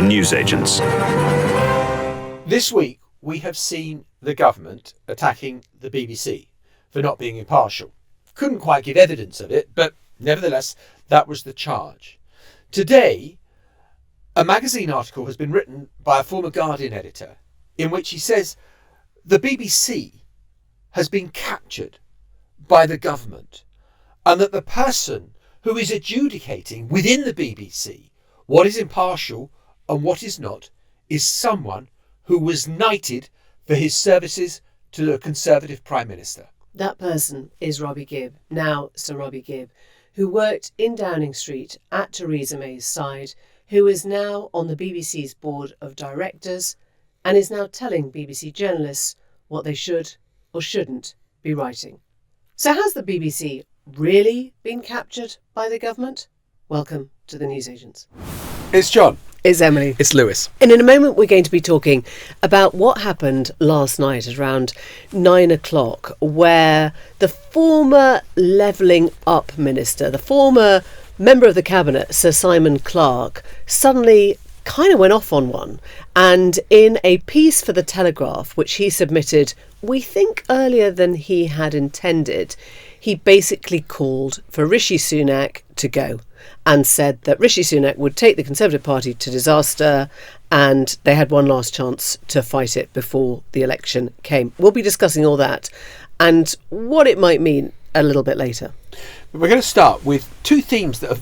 the newsagents. This week, we have seen the government attacking the BBC for not being impartial. Couldn't quite give evidence of it, but nevertheless, that was the charge. Today, a magazine article has been written by a former Guardian editor in which he says the BBC has been captured by the government and that the person who is adjudicating within the BBC what is impartial and what is not is someone who was knighted for his services to the Conservative Prime Minister. That person is Robbie Gibb, now Sir Robbie Gibb, who worked in Downing Street at Theresa May's side, who is now on the BBC's board of directors and is now telling BBC journalists what they should or shouldn't be writing. So has the BBC really been captured by the government? Welcome to the Newsagents. It's John. It's Emily. It's Lewis. And in a moment, we're going to be talking about what happened last night at around 9 o'clock, where the former Levelling Up Minister, the former member of the Cabinet, Sir Simon Clarke, suddenly kind of went off on one. And in a piece for The Telegraph, which he submitted, we think earlier than he had intended, he basically called for Rishi Sunak to go and said that Rishi Sunak would take the Conservative Party to disaster and they had one last chance to fight it before the election came. We'll be discussing all that and what it might mean a little bit later. We're going to start with two themes that have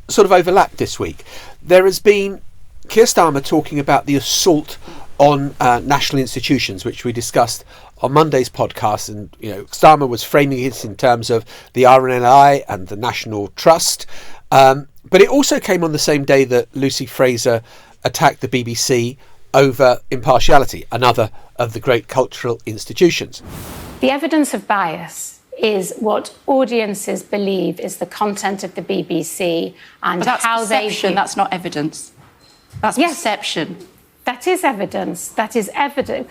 sort of overlapped this week. There has been Keir Starmer talking about the assault on national institutions, which we discussed on Monday's podcast, and Starmer was framing it in terms of the RNLI and the National Trust, but it also came on the same day that Lucy Frazer attacked the BBC over impartiality, another of the great cultural institutions. The evidence of bias is what audiences believe is the content of the BBC and but that's how perception, they... That's not evidence. That's perception. That is evidence. That is evidence.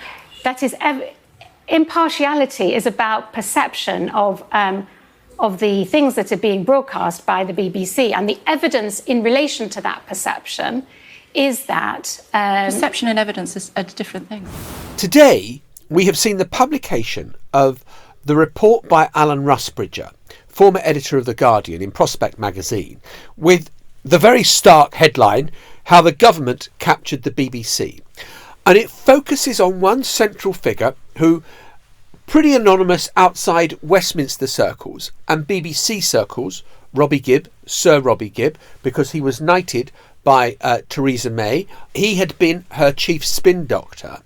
Impartiality is about perception of the things that are being broadcast by the BBC, and the evidence in relation to that perception is that perception and evidence are different things. Today, we have seen the publication of the report by Alan Rusbridger, former editor of The Guardian, in Prospect magazine, with the very stark headline, "How the Government Captured the BBC." And it focuses on one central figure who, pretty anonymous outside Westminster circles and BBC circles, Robbie Gibb, Sir Robbie Gibb, because he was knighted by Theresa May. He had been her chief spin doctor.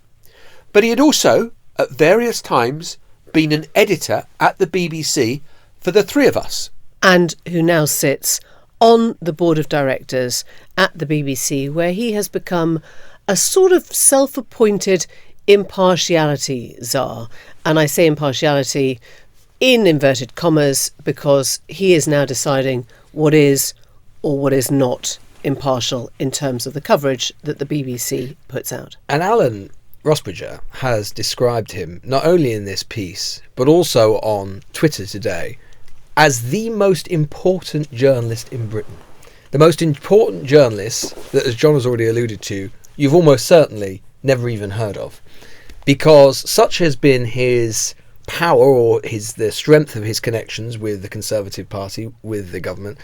But he had also, at various times, been an editor at the BBC for the three of us. And who now sits on the board of directors at the BBC, where he has become a sort of self-appointed impartiality czar. And I say impartiality in inverted commas because he is now deciding what is or what is not impartial in terms of the coverage that the BBC puts out. And Alan Rusbridger has described him, not only in this piece, but also on Twitter today, as the most important journalist in Britain. The most important journalist that, as John has already alluded to, you've almost certainly never even heard of. Because such has been his power or the strength of his connections with the Conservative Party, with the government.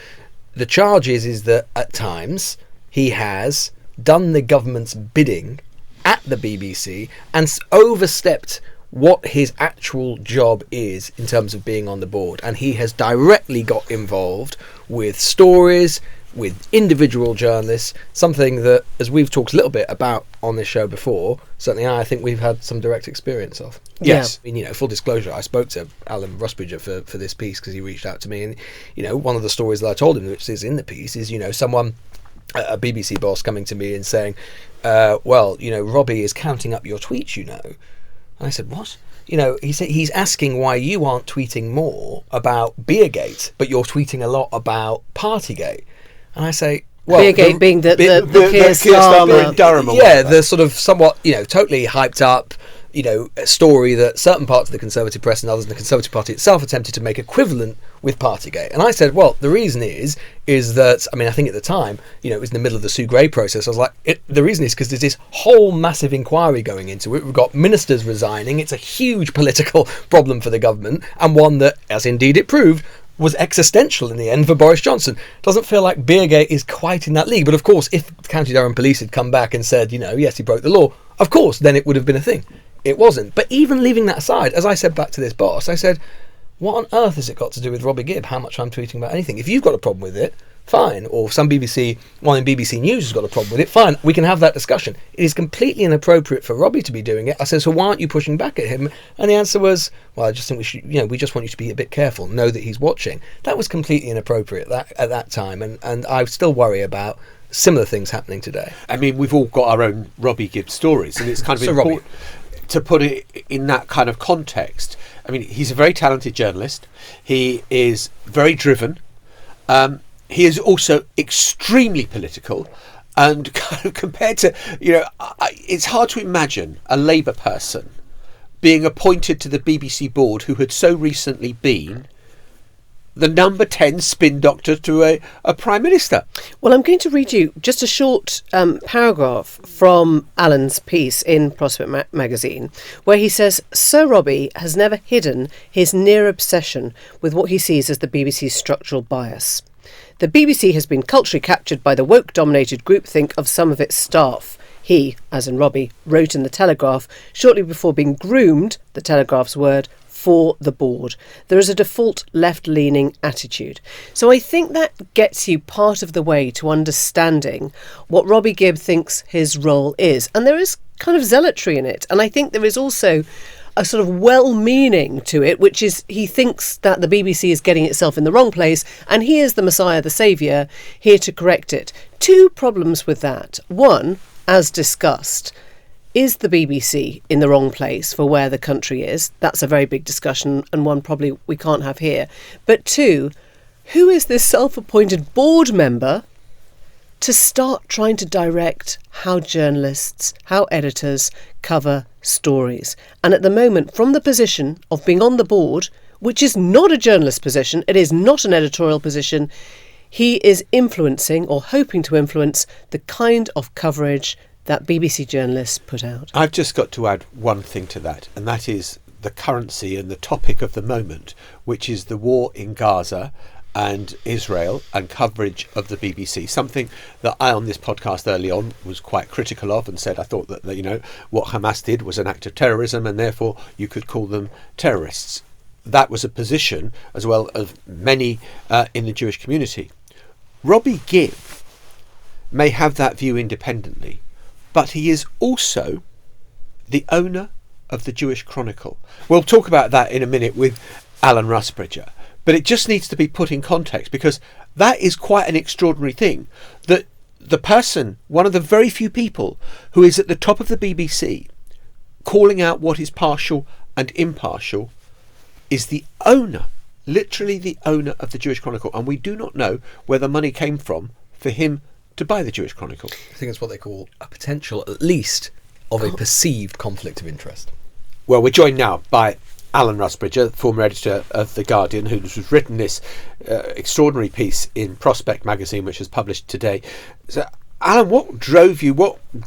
The charge is that at times he has done the government's bidding at the BBC and overstepped what his actual job is in terms of being on the board. And he has directly got involved with stories, with individual journalists, something that, as we've talked a little bit about on this show before, certainly I think we've had some direct experience of. Yes. I mean, full disclosure, I spoke to Alan Rusbridger for this piece because he reached out to me, and, one of the stories that I told him, which is in the piece, is, someone, a BBC boss coming to me and saying, Robbie is counting up your tweets, And I said, what? He said he's asking why you aren't tweeting more about Beergate, but you're tweeting a lot about Partygate. And I say, well, Beergate being the Keir Starmer Starmer in Durham. Yeah, the sort of somewhat, totally hyped up a story that certain parts of the Conservative press and others in the Conservative Party itself attempted to make equivalent with Partygate. And I said, well, the reason is that, I think at the time, it was in the middle of the Sue Gray process. I was like, the reason is because there's this whole massive inquiry going into it. We've got ministers resigning. It's a huge political problem for the government, and one that, as indeed it proved, was existential in the end for Boris Johnson. Doesn't feel like Beergate is quite in that league. But of course, if County Durham Police had come back and said, yes, he broke the law, of course, then it would have been a thing. It wasn't. But even leaving that aside, as I said back to this boss, I said, what on earth has it got to do with Robbie Gibb, how much I'm tweeting about anything? If you've got a problem with it, fine. Or one in BBC News has got a problem with it, fine. We can have that discussion. It is completely inappropriate for Robbie to be doing it. I said, so why aren't you pushing back at him? And the answer was, well, I just think we just want you to be a bit careful, know that he's watching. That was completely inappropriate at that time. And I still worry about similar things happening today. We've all got our own Robbie Gibb stories, and it's kind of important to put it in that kind of context. He's a very talented journalist. He is very driven. He is also extremely political, and kind of compared to, it's hard to imagine a Labour person being appointed to the BBC board who had so recently been the number 10 spin doctor to a Prime Minister. Well, I'm going to read you just a short paragraph from Alan's piece in Prospect magazine, where he says, Sir Robbie has never hidden his near obsession with what he sees as the BBC's structural bias. The BBC has been culturally captured by the woke-dominated groupthink of some of its staff. He, as in Robbie, wrote in The Telegraph shortly before being groomed, the Telegraph's word, for the board. There is a default left-leaning attitude. So I think that gets you part of the way to understanding what Robbie Gibb thinks his role is. And there is kind of zealotry in it. And I think there is also a sort of well-meaning to it, which is he thinks that the BBC is getting itself in the wrong place and he is the Messiah, the saviour, here to correct it. Two problems with that. One, as discussed, is the BBC in the wrong place for where the country is? That's a very big discussion, and one probably we can't have here. But two, who is this self-appointed board member to start trying to direct how journalists, how editors cover stories? And at the moment, from the position of being on the board, which is not a journalist position, it is not an editorial position, he is influencing or hoping to influence the kind of coverage that BBC journalists put out. I've just got to add one thing to that, and that is the currency and the topic of the moment, which is the war in Gaza and Israel and coverage of the BBC. Something that I, on this podcast early on, was quite critical of and said I thought that what Hamas did was an act of terrorism and therefore you could call them terrorists. That was a position, as well as many in the Jewish community. Robbie Gibb may have that view independently, but he is also the owner of the Jewish Chronicle. We'll talk about that in a minute with Alan Rusbridger, but it just needs to be put in context because that is quite an extraordinary thing, that the person, one of the very few people who is at the top of the BBC calling out what is partial and impartial is the owner, literally the owner of the Jewish Chronicle, and we do not know where the money came from for him to buy the Jewish Chronicle. I think it's what they call a potential, at least, of a perceived conflict of interest. Well, we're joined now by Alan Rusbridger, former editor of The Guardian, who's written this extraordinary piece in Prospect magazine, which was published today. So, Alan, what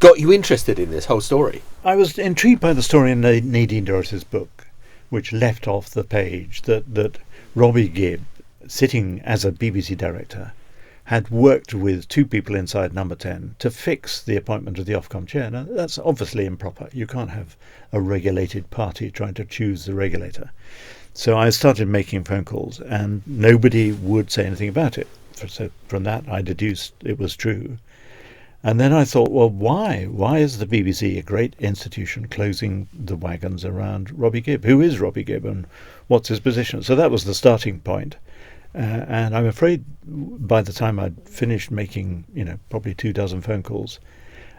got you interested in this whole story? I was intrigued by the story in Nadine Dorris's book, which left off the page that Robbie Gibb, sitting as a BBC director, had worked with two people inside Number 10 to fix the appointment of the Ofcom chair. Now, that's obviously improper. You can't have a regulated party trying to choose the regulator. So I started making phone calls, and nobody would say anything about it. So from that, I deduced it was true. And then I thought, well, why? Why is the BBC, a great institution, closing the wagons around Robbie Gibb? Who is Robbie Gibb, and what's his position? So that was the starting point. And I'm afraid by the time I'd finished making, probably 24 phone calls,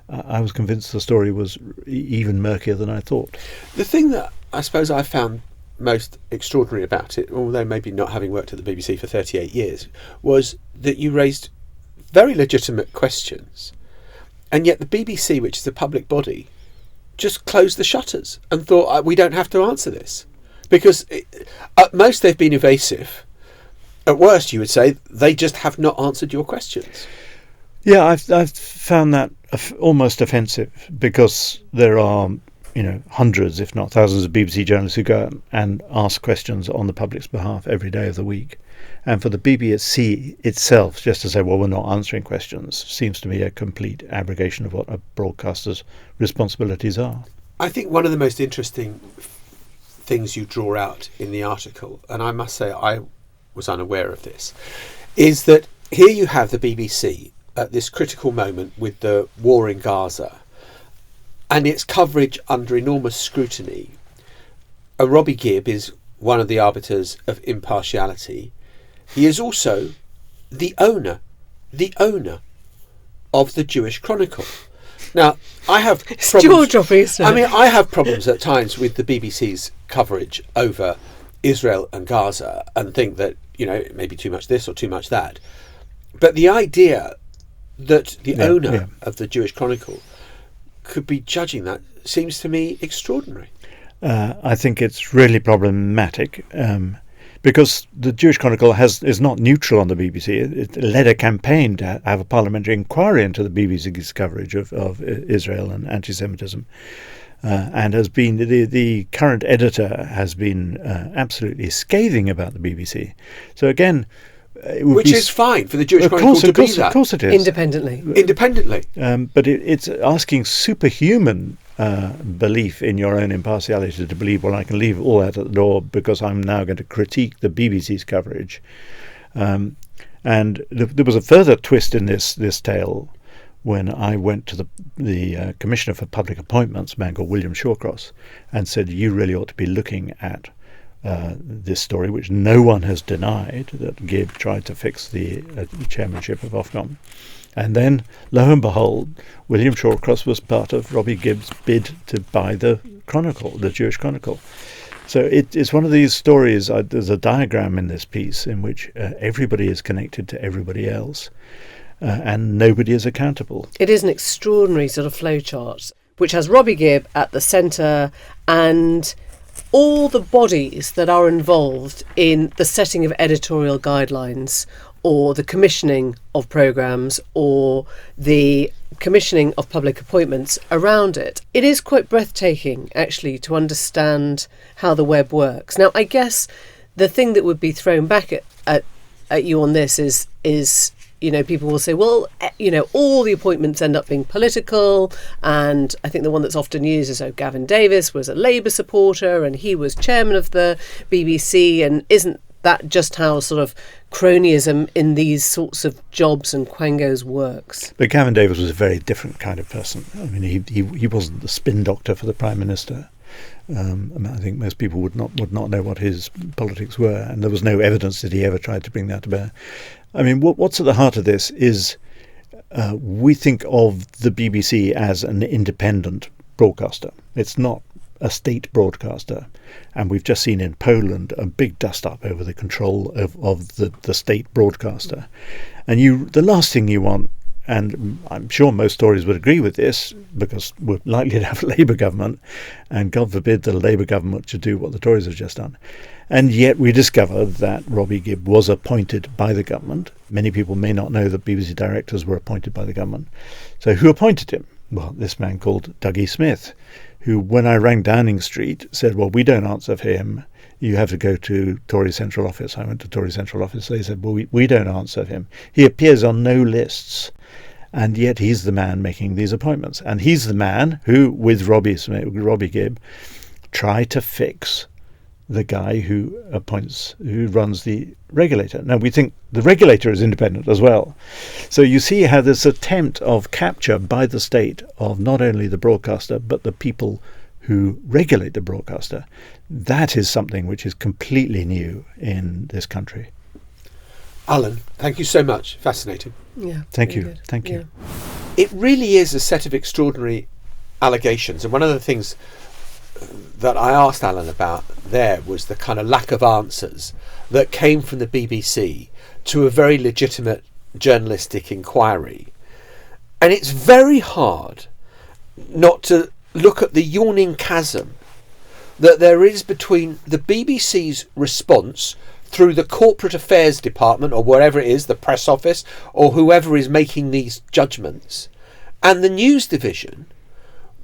I was convinced the story was even murkier than I thought. The thing that I suppose I found most extraordinary about it, although maybe not having worked at the BBC for 38 years, was that you raised very legitimate questions. And yet the BBC, which is a public body, just closed the shutters and thought, we don't have to answer this? Because at most they've been evasive. At worst, you would say, they just have not answered your questions. Yeah, I've found that almost offensive, because there are, hundreds, if not thousands, of BBC journalists who go and ask questions on the public's behalf every day of the week. And for the BBC itself just to say, well, we're not answering questions, seems to me a complete abrogation of what a broadcaster's responsibilities are. I think one of the most interesting things you draw out in the article, and I must say I was unaware of this, is that here you have the BBC at this critical moment with the war in Gaza and its coverage under enormous scrutiny. Robbie Gibb is one of the arbiters of impartiality. He is also the owner of the Jewish Chronicle. Now, I have problems. Jaw-dropping, isn't it? I mean, I have problems at times with the BBC's coverage over Israel and Gaza, and think that, maybe too much this or too much that. But the idea that the owner of the Jewish Chronicle could be judging that seems to me extraordinary. I think it's really problematic, because the Jewish Chronicle is not neutral on the BBC. It led a campaign to have a parliamentary inquiry into the BBC's coverage of Israel and anti-Semitism, and has been the current editor has been absolutely scathing about the BBC. So again, which is fine for the Jewish Chronicle to be that. Of course it is. Independently. But it's asking superhuman belief in your own impartiality to believe, well, I can leave all that at the door because I'm now going to critique the BBC's coverage. And there was a further twist in this tale when I went to the Commissioner for Public Appointments, a man called William Shawcross, and said, you really ought to be looking at this story, which no one has denied, that Gibb tried to fix the chairmanship of Ofcom. And then, lo and behold, William Shawcross was part of Robbie Gibb's bid to buy the Chronicle, the Jewish Chronicle. So it's one of these stories. There's a diagram in this piece in which everybody is connected to everybody else, and nobody is accountable. It is an extraordinary sort of flowchart, which has Robbie Gibb at the centre and all the bodies that are involved in the setting of editorial guidelines, or the commissioning of programmes, or the commissioning of public appointments around it. It is quite breathtaking, actually, to understand how the web works. Now, I guess the thing that would be thrown back at you on this is people will say, well, all the appointments end up being political, and I think the one that's often used is, Gavin Davis was a Labour supporter and he was chairman of the BBC, and isn't that just how sort of cronyism in these sorts of jobs and quangos works? But Gavin Davis was a very different kind of person. I mean, he wasn't the spin doctor for the Prime Minister. I think most people would not know what his politics were, and there was no evidence that he ever tried to bring that to bear. I mean, what's at the heart of this is we think of the BBC as an independent broadcaster. It's not a state broadcaster, and we've just seen in Poland a big dust-up over the control of the state broadcaster. And the last thing you want, and I'm sure most Tories would agree with this, because we're likely to have a Labour government, and God forbid the Labour government should do what the Tories have just done. And yet we discovered that Robbie Gibb was appointed by the government. Many people may not know that BBC directors were appointed by the government. So who appointed him? Well, this man called Dougie Smith, who, when I rang Downing Street, said, well, we don't answer for him. You have to go to Tory Central Office. I went to Tory Central Office. They said, well, we don't answer for him. He appears on no lists. And yet he's the man making these appointments. And he's the man who, with Robbie Gibb, tried to fix the guy who runs the regulator. Now, we think the regulator is independent as well. So you see how this attempt of capture by the state of not only the broadcaster, but the people who regulate the broadcaster, that is something which is completely new in this country. Alan, thank you so much. Fascinating. Yeah. Thank you. Good. Thank you. It really is a set of extraordinary allegations. And one of the things that I asked Alan about there was the kind of lack of answers that came from the BBC to a very legitimate journalistic inquiry. And it's very hard not to look at the yawning chasm that there is between the BBC's response through the corporate affairs department, or wherever it is, the press office, or whoever is making these judgments, and the news division,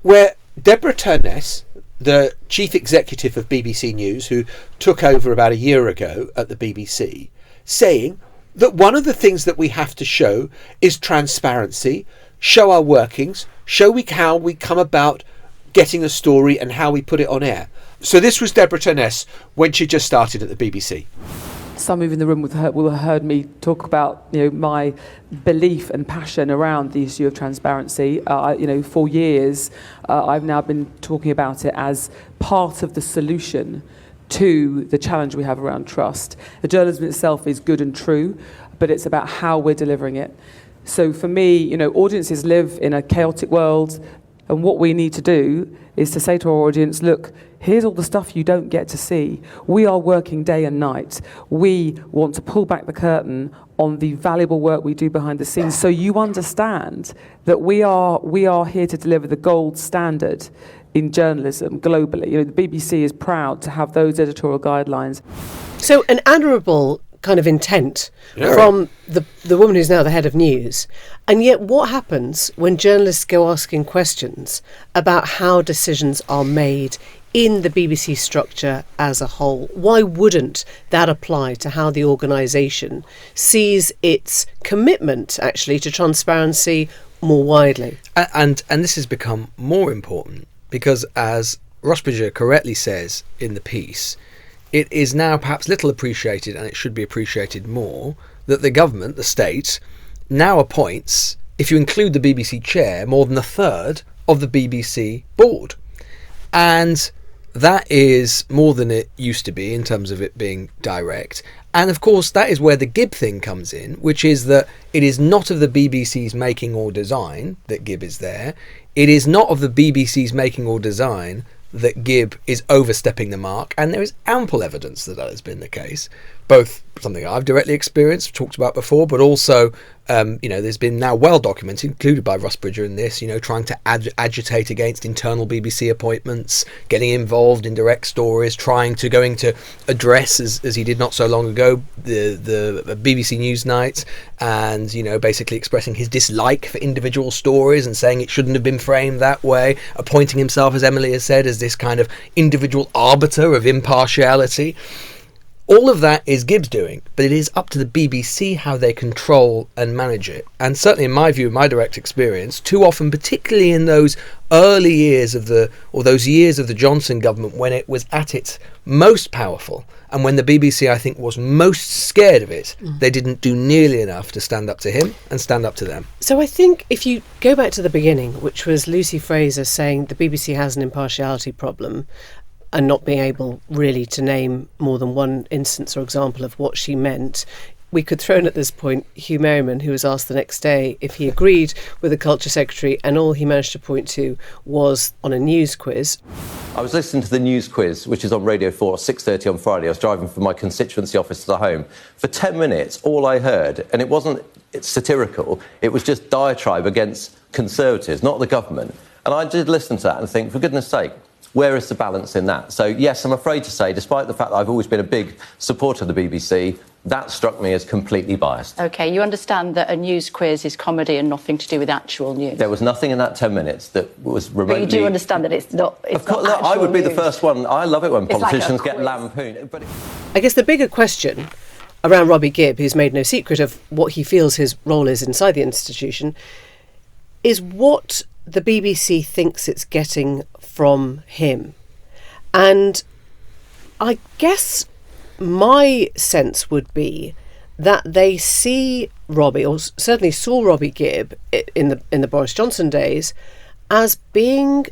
where Deborah Turness, the chief executive of BBC News, who took over about a year ago at the BBC, saying that one of the things that we have to show is transparency, show our workings, show how we come about getting a story and how we put it on air. So this was Deborah Turness when she just started at the BBC. Some of you in the room will have heard me talk about, my belief and passion around the issue of transparency. For years, I've now been talking about it as part of the solution to the challenge we have around trust. The journalism itself is good and true, but it's about how we're delivering it. So for me, audiences live in a chaotic world, and what we need to do is to say to our audience, look, here's all the stuff you don't get to see. We are working day and night. We want to pull back the curtain on the valuable work we do behind the scenes, so you understand that we are here to deliver the gold standard in journalism globally. The BBC is proud to have those editorial guidelines. So an admirable kind of intent from the woman who's now the head of news. And yet what happens when journalists go asking questions about how decisions are made in the BBC structure as a whole? Why wouldn't that apply to how the organisation sees its commitment actually to transparency more widely? And this has become more important because, as Rusbridger correctly says in the piece, it is now perhaps little appreciated, and it should be appreciated more, that the government, the state, now appoints, if you include the BBC chair, more than a third of the BBC board. And that is more than it used to be in terms of it being direct. And of course, that is where the Gibb thing comes in, which is that it is not of the BBC's making or design that Gibb is there. It is not of the BBC's making or design that Gibb is overstepping the mark, and there is ample evidence that has been the case, both something I've directly experienced, talked about before, but also there's been now well documented, included by Rusbridger in this, trying to agitate against internal BBC appointments, getting involved in direct stories, going to address, as he did not so long ago, the BBC Newsnight, and basically expressing his dislike for individual stories and saying it shouldn't have been framed that way, appointing himself, as Emily has said, as this kind of individual arbiter of impartiality. All of that is Gibbs doing, but it is up to the BBC how they control and manage it. And certainly in my view, my direct experience, too often, particularly in those early years those years of the Johnson government when it was at its most powerful, and when the BBC, I think, was most scared of it, they didn't do nearly enough to stand up to him and stand up to them. So I think if you go back to the beginning, which was Lucy Frazer saying the BBC has an impartiality problem, and not being able really to name more than one instance or example of what she meant, we could throw in at this point Hugh Merriman, who was asked the next day if he agreed with the Culture Secretary, and all he managed to point to was on a news quiz. I was listening to the news quiz, which is on Radio 4 at 6:30 on Friday. I was driving from my constituency office to home. For 10 minutes, all I heard, and it's satirical, it was just diatribe against Conservatives, not the government. And I did listen to that and think, for goodness sake, where is the balance in that? So, yes, I'm afraid to say, despite the fact that I've always been a big supporter of the BBC, that struck me as completely biased. OK, you understand that a news quiz is comedy and nothing to do with actual news? There was nothing in that 10 minutes that was remotely... But you do understand that it's not Of course, not I would be news. the first one. I love it when politicians like get lampooned. But I guess the bigger question around Robbie Gibb, who's made no secret of what he feels his role is inside the institution, is what the BBC thinks it's getting from him. And I guess my sense would be that they see Robbie, or certainly saw Robbie Gibb in the Boris Johnson days, as being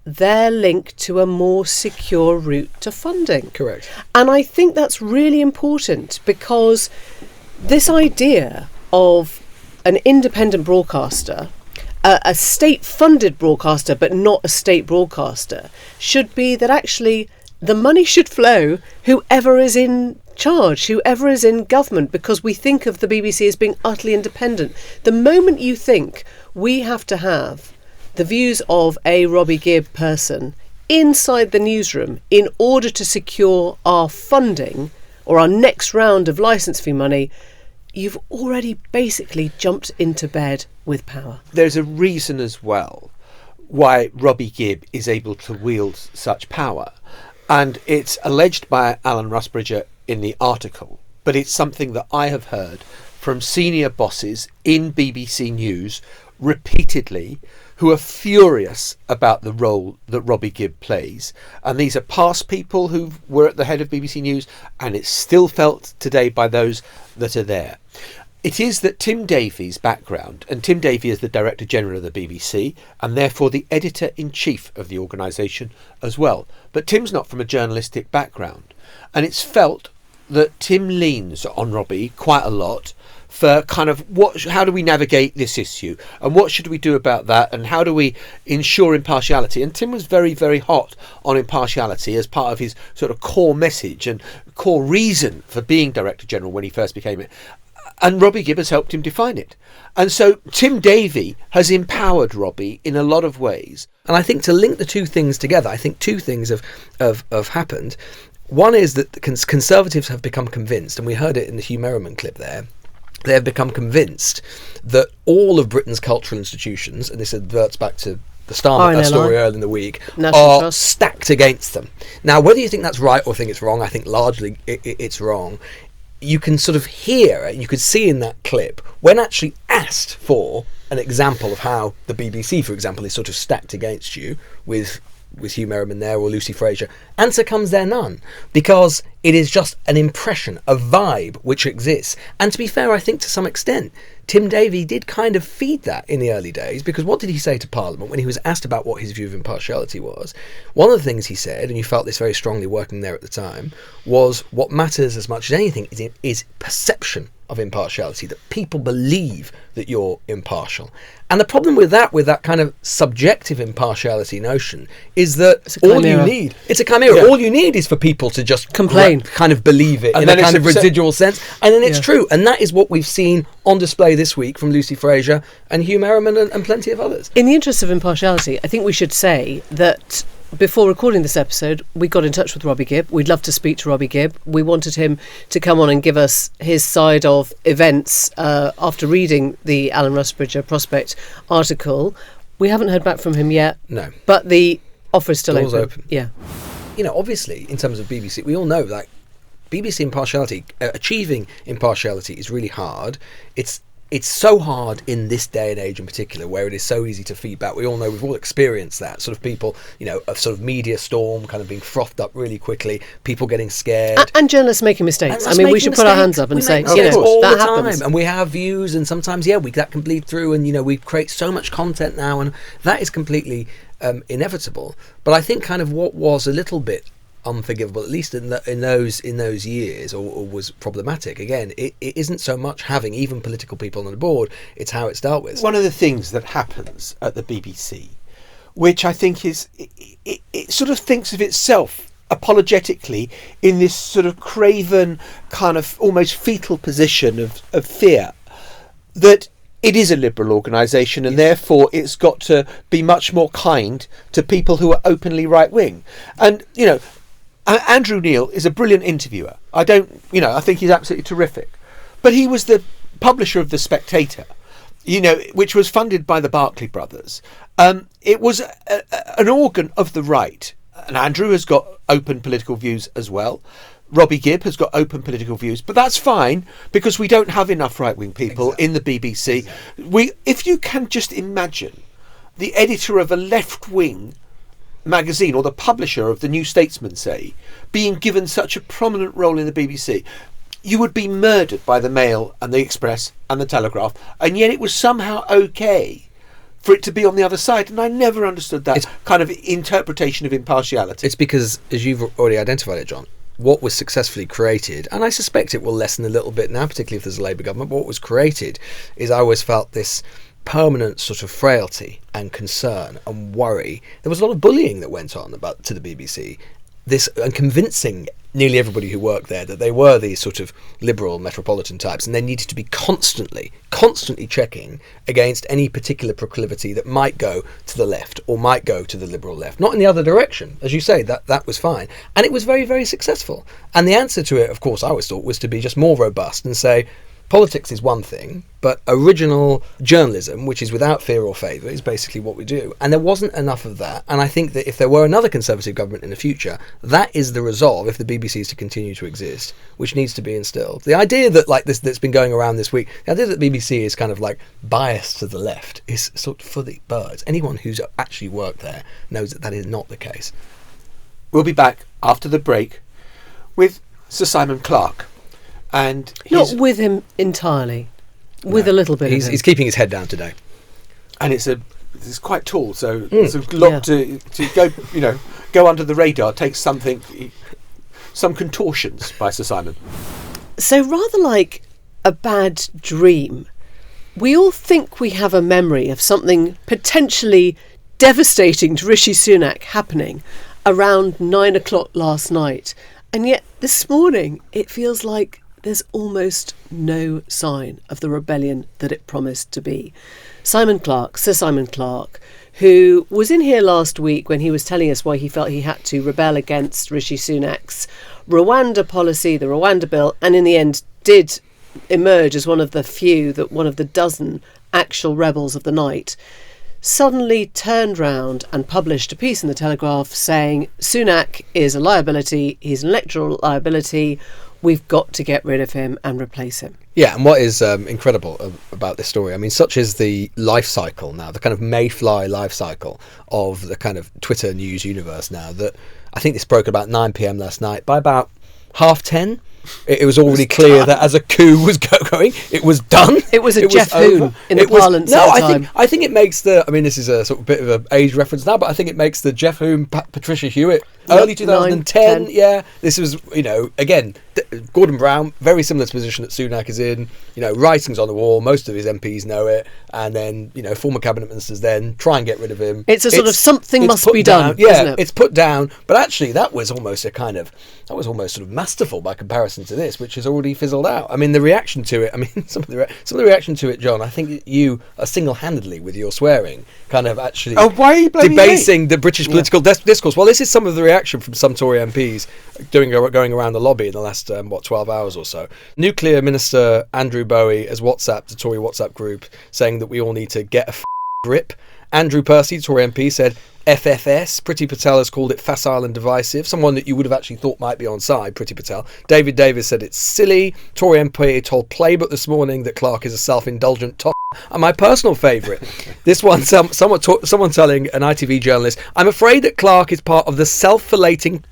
their link to a more secure route to funding. Correct. And I think that's really important, because this idea of an independent broadcaster, a state-funded broadcaster but not a state broadcaster, should be that actually the money should flow whoever is in charge, whoever is in government, because we think of the BBC as being utterly independent. The moment you think we have to have the views of a Robbie Gibb person inside the newsroom in order to secure our funding or our next round of licence fee money, you've already basically jumped into bed with power. There's a reason as well why Robbie Gibb is able to wield such power. And it's alleged by Alan Rusbridger in the article, but it's something that I have heard from senior bosses in BBC News repeatedly, who are furious about the role that Robbie Gibb plays. And these are past people who were at the head of BBC News, and it's still felt today by those that are there. It is that Tim Davies' background, and Tim Davies is the Director General of the BBC, and therefore the Editor-in-Chief of the organisation as well. But Tim's not from a journalistic background. And it's felt that Tim leans on Robbie quite a lot for kind of how do we navigate this issue, and what should we do about that, and how do we ensure impartiality. And Tim was very, very hot on impartiality as part of his sort of core message and core reason for being Director General when he first became it. And Robbie Gibb has helped him define it. And so Tim Davie has empowered Robbie in a lot of ways. And I think to link the two things together, I think two things have happened. One is that the Conservatives have become convinced, and we heard it in the Hugh Merriman clip there, they have become convinced that all of Britain's cultural institutions, and this adverts back to the Starmer story earlier in the week, are stacked against them. Now, whether you think that's right or think it's wrong, I think largely it's wrong. You can sort of hear, you could see in that clip, when actually asked for an example of how the BBC, for example, is sort of stacked against you with Hugh Merriman there or Lucy Frazer, answer comes there none, because it is just an impression, a vibe which exists. And to be fair, I think to some extent Tim Davie did kind of feed that in the early days, because what did he say to Parliament when he was asked about what his view of impartiality was? One of the things he said, and you felt this very strongly working there at the time, was what matters as much as anything is perception of impartiality, that people believe that you're impartial. And the problem with that kind of subjective impartiality notion is that all you need, it's a chimera, all you need is for people to just complain, kind of believe it, and in a kind of residual sense, and then it's true. And that is what we've seen on display this week from Lucy Frazer and Hugh Merriman and plenty of others. In the interest of impartiality, I think we should say that before recording this episode, we got in touch with Robbie Gibb. We'd love to speak to Robbie Gibb. We wanted him to come on and give us his side of events after reading the Alan Rusbridger Prospect article. We haven't heard back from him yet. No. But the offer is still open. Yeah. You know, obviously, in terms of BBC, we all know that BBC impartiality, achieving impartiality is really hard. It's so hard in this day and age in particular, where it is so easy to feed back. We all know, we've all experienced that sort of people, you know, a sort of media storm kind of being frothed up really quickly, people getting scared. And journalists making mistakes. I mean, we should put our hands up and say, you know, all that the time. happens. And we have views, and sometimes, that can bleed through, and, you know, we create so much content now, and that is completely inevitable. But I think kind of what was a little bit unforgivable, at least in those years, or was problematic. Again, it isn't so much having even political people on the board; it's how it's dealt with. One of the things that happens at the BBC, which I think is, it sort of thinks of itself apologetically in this sort of craven, kind of almost fetal position of fear, that it is a liberal organisation, and therefore it's got to be much more kind to people who are openly right-wing. And, you know, Andrew Neil is a brilliant interviewer. I think he's absolutely terrific. But he was the publisher of The Spectator, you know, which was funded by the Barclay brothers. It was an organ of the right. And Andrew has got open political views as well. Robbie Gibb has got open political views, but that's fine, because we don't have enough right-wing people in the BBC. If you can just imagine the editor of a left-wing magazine, or the publisher of the New Statesman, say, being given such a prominent role in the BBC, you would be murdered by the Mail and the Express and the Telegraph, and yet it was somehow okay for it to be on the other side. And I never understood that kind of interpretation of impartiality. It's because, as you've already identified it, John, what was successfully created, and I suspect it will lessen a little bit now, particularly if there's a Labour government, but what was created is, I always felt, this permanent sort of frailty and concern and worry. There was a lot of bullying that went on to the BBC, this and convincing nearly everybody who worked there that they were these sort of liberal metropolitan types, and they needed to be constantly checking against any particular proclivity that might go to the left or might go to the liberal left, not in the other direction. As you say, that was fine, and it was very, very successful. And the answer to it, of course, I always thought, was to be just more robust and say, politics is one thing, but original journalism, which is without fear or favour, is basically what we do. And there wasn't enough of that. And I think that if there were another Conservative government in the future, that is the resolve, if the BBC is to continue to exist, which needs to be instilled. The idea that, like this, that's been going around this week, the idea that the BBC is kind of like biased to the left is sort of for the birds. Anyone who's actually worked there knows that that is not the case. We'll be back after the break with Sir Simon Clarke. And not with him entirely, with a little bit of him. He's keeping his head down today. And it's quite tall, so there's a lot to go under the radar, take some contortions by Sir Simon. So rather like a bad dream, we all think we have a memory of something potentially devastating to Rishi Sunak happening around 9 o'clock last night. And yet this morning it feels like there's almost no sign of the rebellion that it promised to be. Sir Simon Clarke, who was in here last week when he was telling us why he felt he had to rebel against Rishi Sunak's Rwanda policy, the Rwanda bill, and in the end did emerge as one of the dozen actual rebels of the night, suddenly turned round and published a piece in the Telegraph saying Sunak is a liability, he's an electoral liability, we've got to get rid of him and replace him. Yeah, and what is incredible about this story, I mean, such is the life cycle now, the kind of mayfly life cycle of the kind of Twitter news universe now, that I think this broke about 9 p.m. last night. By about 10:30, it was already clear that as a coup was going, it was done. It was Jeff Hoon in the parlance at the time. I think it makes this is a sort of bit of an age reference now, but I think it makes the Jeff Hoon, Patricia Hewitt, early 2010. Yeah, this was, again, Gordon Brown, very similar to the position that Sunak is in. Writing's on the wall. Most of his MPs know it, and then former cabinet ministers then try and get rid of him. It's sort of something must be done. Yeah, isn't it? It's put down. But actually, that was almost sort of masterful by comparison to this, which has already fizzled out. I mean, the reaction to it. I mean, some of the reaction to it, John. I think you are single-handedly with your swearing, kind of actually why are you blaming debasing me? The British political discourse. Well, this is some of the reaction from some Tory MPs going around the lobby in the last 12 hours or so. Nuclear Minister Andrew Bowie has WhatsApped the Tory WhatsApp group saying that we all need to get a grip. Andrew Percy, Tory MP, said FFS. Priti Patel has called it facile and divisive, someone that you would have actually thought might be on side, Priti Patel. David Davis said it's silly. Tory MP told Playbook this morning that Clarke is a self-indulgent top. And my personal favourite, this one, someone telling an ITV journalist, I'm afraid that Clarke is part of the self-flating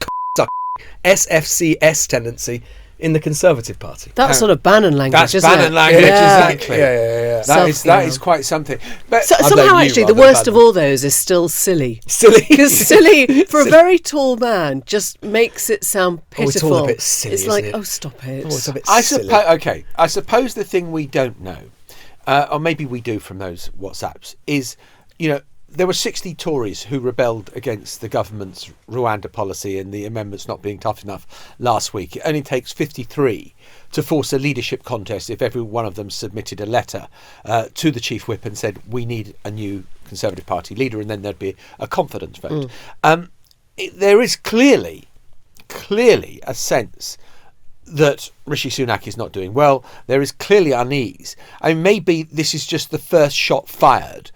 SFCS tendency in the Conservative Party. That's sort of Bannon language, isn't it? That's Bannon language, exactly. Yeah. That is quite something. But somehow, actually, the worst of all those is still silly. Silly. Because silly, for a very tall man, just makes it sound pitiful. It's all a bit silly, it's like, isn't it? Stop it. It's a bit silly. I suppose the thing we don't know, or maybe we do from those WhatsApps, is, there were 60 Tories who rebelled against the government's Rwanda policy and the amendments not being tough enough last week. It only takes 53 to force a leadership contest if every one of them submitted a letter to the Chief Whip and said, we need a new Conservative Party leader, and then there'd be a confidence vote. There is clearly a sense that Rishi Sunak is not doing well. There is clearly unease. I mean, maybe this is just the first shot fired,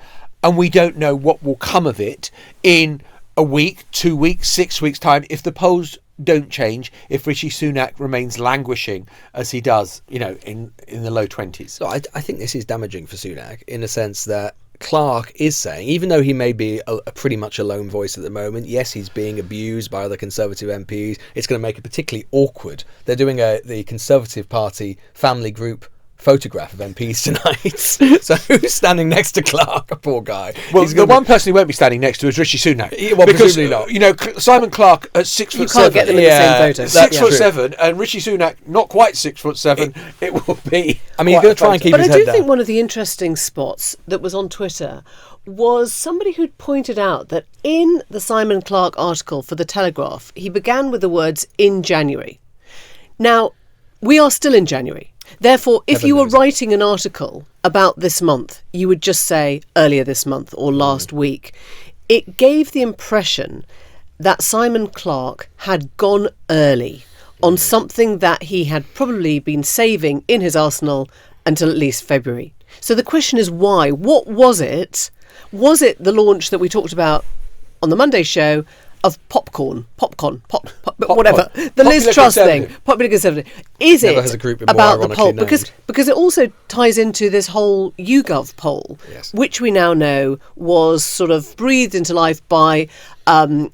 and we don't know what will come of it in a week, 2 weeks, 6 weeks' time if the polls don't change, if Rishi Sunak remains languishing as he does, in the low 20s. So I think this is damaging for Sunak in a sense that Clarke is saying, even though he may be a pretty much a lone voice at the moment, yes, he's being abused by other Conservative MPs. It's going to make it particularly awkward. They're doing the Conservative Party family group photograph of MPs tonight. So who's standing next to Clarke? A poor guy. Well, the one person who won't be standing next to is Rishi Sunak. Well, because presumably not. Simon Clarke at 6'7". You can't get them in the same photo. 6'7", and Rishi Sunak not quite 6'7". It will be. I mean, he's going to try and keep his head down. But I do think one of the interesting spots that was on Twitter was somebody who'd pointed out that in the Simon Clarke article for The Telegraph, he began with the words "in January." Now, we are still in January. Therefore, if you were writing an article about this month, you would just say earlier this month or last week. It gave the impression that Simon Clarke had gone early on something that he had probably been saving in his arsenal until at least February. So the question is why? What was it? Was it the launch that we talked about on the Monday show of popcorn, whatever, the Liz Truss thing, Popular Conservative? Is Never it has a group been more about the ironically poll? named. Because it also ties into this whole YouGov poll, Yes. which we now know was sort of breathed into life by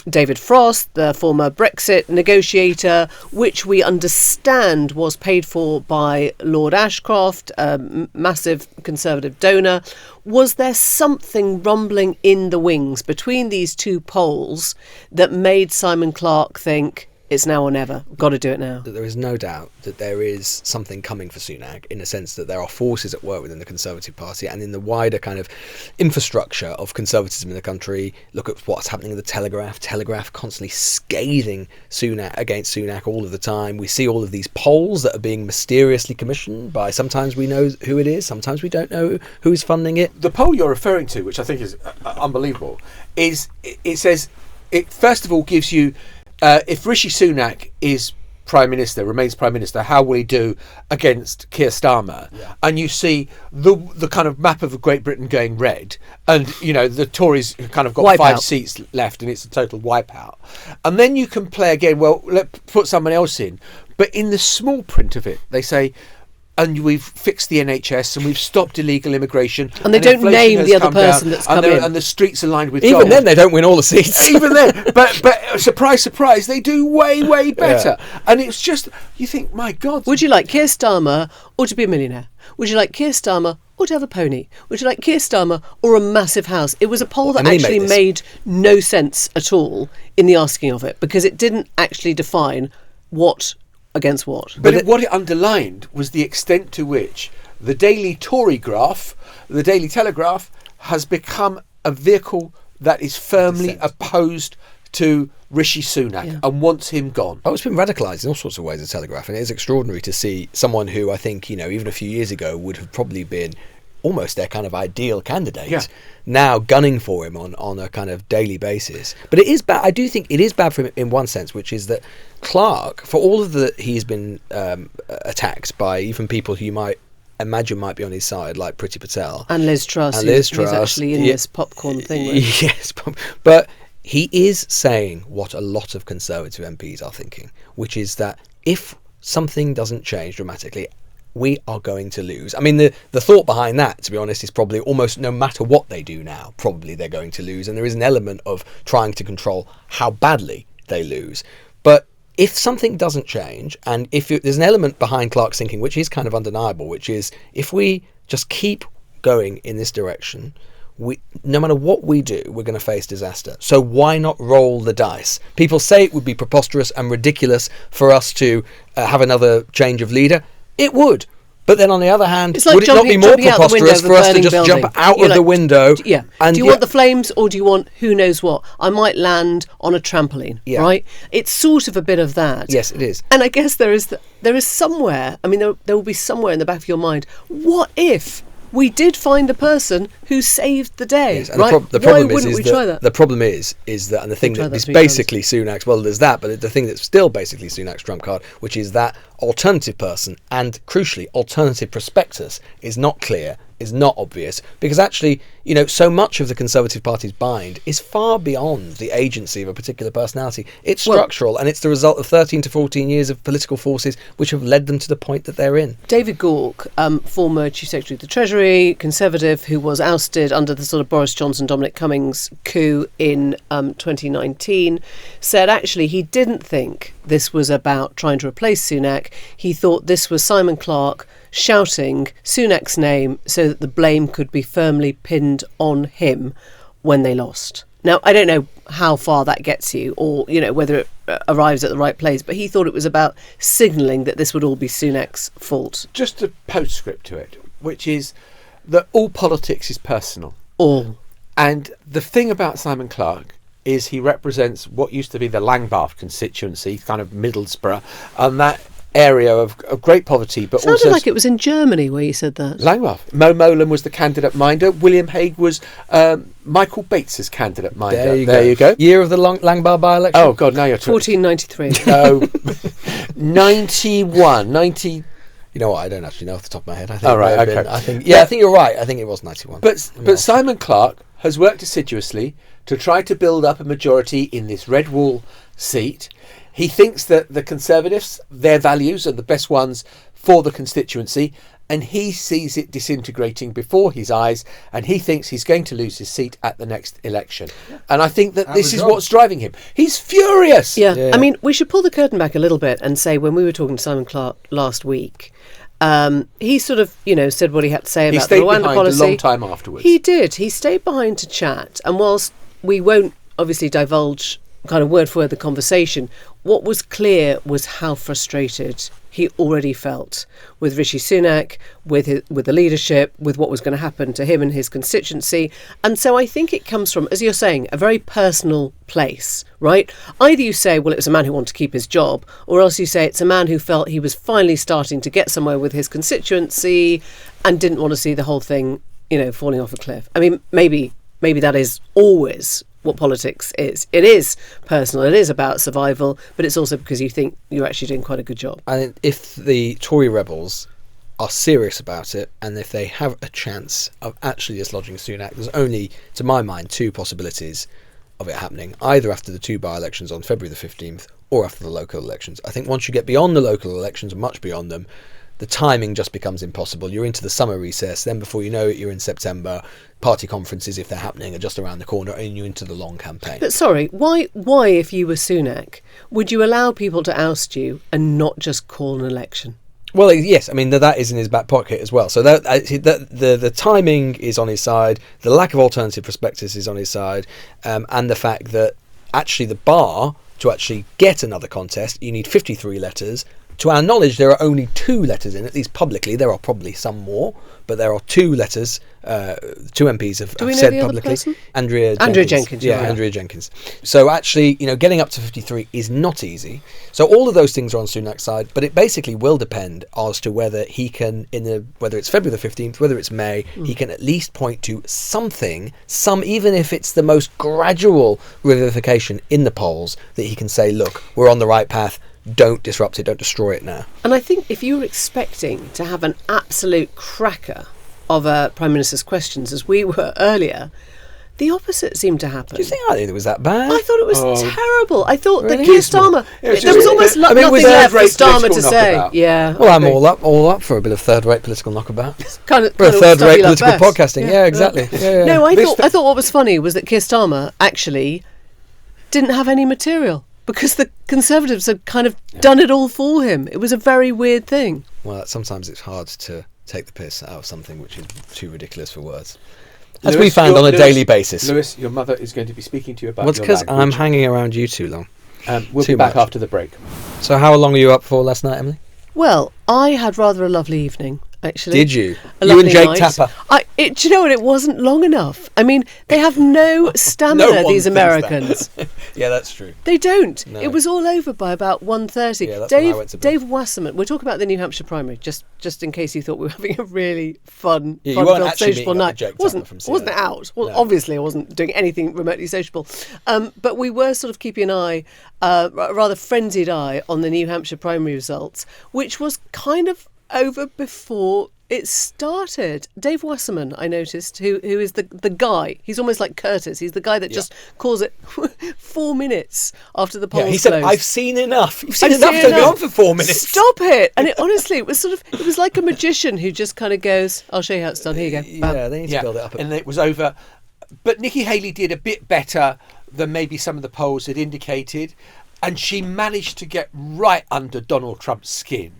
David Frost, the former Brexit negotiator, which we understand was paid for by Lord Ashcroft, a massive Conservative donor. Was there something rumbling in the wings between these two polls that made Simon Clarke think, it's now or never, got to do it now? There is no doubt that there is something coming for Sunak, in the sense that there are forces at work within the Conservative Party and in the wider kind of infrastructure of conservatism in the country. Look at what's happening in the Telegraph constantly scathing Sunak, against Sunak all of the time. We see all of these polls that are being mysteriously commissioned by, sometimes we know who it is, sometimes we don't know who is funding it. The poll you're referring to, which I think is unbelievable, is it says, it first of all gives you, if Rishi Sunak is Prime Minister, remains Prime Minister, how will he do against Keir Starmer? Yeah. And you see the kind of map of Great Britain going red, and the Tories kind of got Wipeout. 5 seats left, and it's a total wipeout. And then you can play again. Well, let's put someone else in, but in the small print of it, they say, and we've fixed the NHS and we've stopped illegal immigration. And they don't inflation name has the other come person down, that's come in. And the streets are lined with Even gold. then, they don't win all the seats. Even then. But surprise, surprise, they do way, way better. Yeah. And it's just, you think, my God. Would you like Keir Starmer or to be a millionaire? Would you like Keir Starmer or to have a pony? Would you like Keir Starmer or a massive house? It was a poll that actually made no sense at all in the asking of it, because it didn't actually define what against what. But what it underlined was the extent to which the Daily Tory graph, the Daily Telegraph, has become a vehicle that is firmly opposed to Rishi Sunak and wants him gone. Oh, it's been radicalised in all sorts of ways, the Telegraph, and it is extraordinary to see someone who I think, even a few years ago would have probably been almost their kind of ideal candidate, now gunning for him on a kind of daily basis. But it is bad. I do think it is bad for him in one sense, which is that Clarke, for all of that he's been attacked by even people who you might imagine might be on his side, like Priti Patel. And Liz Truss, who's actually in this popcorn thing. Yes, but he is saying what a lot of Conservative MPs are thinking, which is that if something doesn't change dramatically, we are going to lose. I mean, the thought behind that, to be honest, is probably almost no matter what they do now, probably they're going to lose. And there is an element of trying to control how badly they lose. But if something doesn't change, and there's an element behind Clarke's thinking, which is kind of undeniable, which is if we just keep going in this direction, no matter what we do, we're going to face disaster. So why not roll the dice? People say it would be preposterous and ridiculous for us to have another change of leader. It would. But then on the other hand, it's like would it not be more preposterous for us to just jump out of the window? Yeah. Do you want the flames or do you want who knows what? I might land on a trampoline, right? It's sort of a bit of that. Yes, it is. And I guess there is somewhere, I mean, there will be somewhere in the back of your mind, what if we did find the person who saved the day, yes, and right? Why wouldn't we try that? The problem is that, and the thing that is basically Sunak's, well, there's that, but the thing that's still basically Sunak's trump card, which is that alternative person, and crucially, alternative prospectus is not clear, is not obvious, because actually, so much of the Conservative Party's bind is far beyond the agency of a particular personality. It's structural, and it's the result of 13 to 14 years of political forces which have led them to the point that they're in. David Gauke, former Chief Secretary of the Treasury, Conservative, who was ousted under the sort of Boris Johnson, Dominic Cummings coup in 2019, said actually he didn't think this was about trying to replace Sunak. He thought this was Simon Clarke shouting Sunak's name so that the blame could be firmly pinned on him when they lost. Now, I don't know how far that gets you or, whether it arrives at the right place, but he thought it was about signalling that this would all be Sunak's fault. Just a postscript to it, which is that all politics is personal. All. And the thing about Simon Clarke is he represents what used to be the Langbath constituency, kind of Middlesbrough, and that area of great poverty, but Sounded also like it was in Germany where you said that. Langbath. Mo Molan was the candidate minder. William Hague was Michael Bates's candidate minder. There you go. Year of the Langbath by-election? Oh, God, now you're talking. 1493. No, 91, 90... You know what? I don't actually know off the top of my head. I think Oh, right, it may have okay. been. I think, yeah, I think you're right. I think it was 91. But Simon Clarke has worked assiduously to try to build up a majority in this Red Wall seat. He thinks that the Conservatives, their values are the best ones for the constituency, and he sees it disintegrating before his eyes, and he thinks he's going to lose his seat at the next election. And I think that this is what's driving him. He's furious. Yeah. I mean, we should pull the curtain back a little bit and say when we were talking to Simon Clarke last week, he sort of, said what he had to say about the Rwanda behind policy. a long time afterwards. He did. He stayed behind to chat. And whilst we won't obviously divulge kind of word for word the conversation, what was clear was how frustrated he already felt with Rishi Sunak, with the leadership, with what was going to happen to him and his constituency. And so I think it comes from, as you're saying, a very personal place, right? Either you say, well, it was a man who wanted to keep his job, or else you say it's a man who felt he was finally starting to get somewhere with his constituency and didn't want to see the whole thing, falling off a cliff. I mean, maybe that is always what politics is. It is personal, it is about survival, but it's also because you think you're actually doing quite a good job. And if the Tory rebels are serious about it, and if they have a chance of actually dislodging Sunak, there's only, to my mind, two possibilities of it happening, either after the two by-elections on February the 15th or after the local elections. I think once you get beyond the local elections and much beyond them, the timing just becomes impossible. You're into the summer recess, then before you know it, you're in September. Party conferences, if they're happening, are just around the corner, and you're into the long campaign. But sorry, why, if you were Sunak, would you allow people to oust you and not just call an election? Well, yes, I mean, that is in his back pocket as well. So the timing is on his side, the lack of alternative prospectus is on his side, and the fact that actually the bar to actually get another contest, you need 53 letters. To our knowledge, there are only 2 letters in, at least publicly. There are probably some more, but there are 2 letters. 2 MPs have said publicly. Andrea Jenkins. Yeah, Andrea Jenkins. So actually, getting up to 53 is not easy. So all of those things are on Sunak's side, but it basically will depend as to whether he can, whether it's February the 15th, whether it's May, he can at least point to something, even if it's the most gradual revivification in the polls, that he can say, look, we're on the right path. Don't disrupt it, don't destroy it now. And I think if you're expecting to have an absolute cracker of a Prime Minister's questions, as we were earlier, the opposite seemed to happen. Do you think I think it was that bad? I thought it was terrible. I thought really? that Keir Starmer, there was almost nothing left for Starmer to say. Yeah. Well, I'm all up for a bit of third-rate political knockabout. kind of third-rate political podcasting. Yeah, exactly. Yeah. No, I thought what was funny was that Keir Starmer actually didn't have any material, because the Conservatives had kind of done it all for him. It was a very weird thing. Well, sometimes it's hard to take the piss out of something which is too ridiculous for words. As we find on a daily basis. Lewis, your mother is going to be speaking to you about Well, it's because I'm hanging around you too long. We'll be back after the break. So how long were you up for last night, Emily? Well, I had rather a lovely evening, actually. Did you? You and Jake Tapper? Do you know what? It wasn't long enough. I mean, they have no stamina, these Americans. Yeah, that's true. They don't. No. It was all over by about 1:30. Yeah, that's when I went to bed. Dave Wasserman, we're talking about the New Hampshire primary, just in case you thought we were having a really fun, you weren't fun actually sociable meeting up night. with Jake wasn't Tapper from CNN. out. Well, No. obviously I wasn't doing anything remotely sociable. But we were sort of keeping an eye, a rather frenzied eye, on the New Hampshire primary results, which was kind of over before it started. Dave Wasserman, I noticed, who is the guy. He's almost like Curtis. He's the guy that just calls it 4 minutes after the polls he said, closed. I've seen enough. You've seen enough to go on for 4 minutes. Stop it. And it honestly, it was like a magician who just kind of goes, I'll show you how it's done. Here you go. Bam. Yeah, they need to build it up. And it was over. But Nikki Haley did a bit better than maybe some of the polls had indicated. And she managed to get right under Donald Trump's skin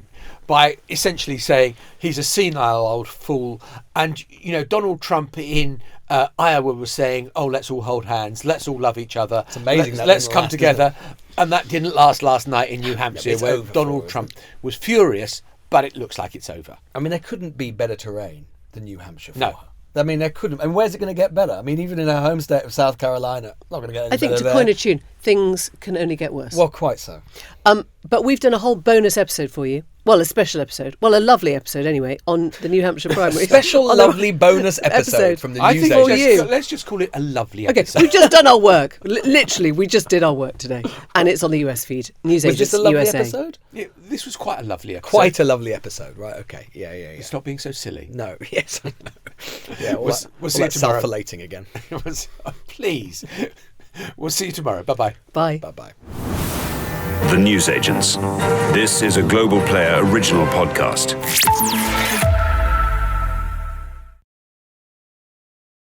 by essentially saying he's a senile old fool. And, Donald Trump in Iowa was saying, oh, let's all hold hands, let's all love each other. It's amazing. Let's come together. And that didn't last last night in New Hampshire, where Donald Trump was furious, but it looks like it's over. I mean, there couldn't be better terrain than New Hampshire for her. I mean, there couldn't. And where's it going to get better? I mean, even in our home state of South Carolina, not going to get any I think better to coin a tune, things can only get worse. Well, quite so. But we've done a whole bonus episode for you. Well, a special episode. Well, a lovely episode anyway on the New Hampshire primary. Special, lovely bonus episode from the I news think agency. let's just call it a lovely Okay, episode. we've just done our work. Literally, we just did our work today. And it's on the US feed. News Was Agents this a lovely USA. episode? Yeah, this was quite a lovely episode. Quite a lovely episode, right? Okay, yeah. Stop being so silly. No, yes, I know. Yeah, We'll see you tomorrow. self-flating again. Please. We'll see you tomorrow. Bye-bye. Bye. Bye-bye. The News Agents. This is a Global Player original podcast.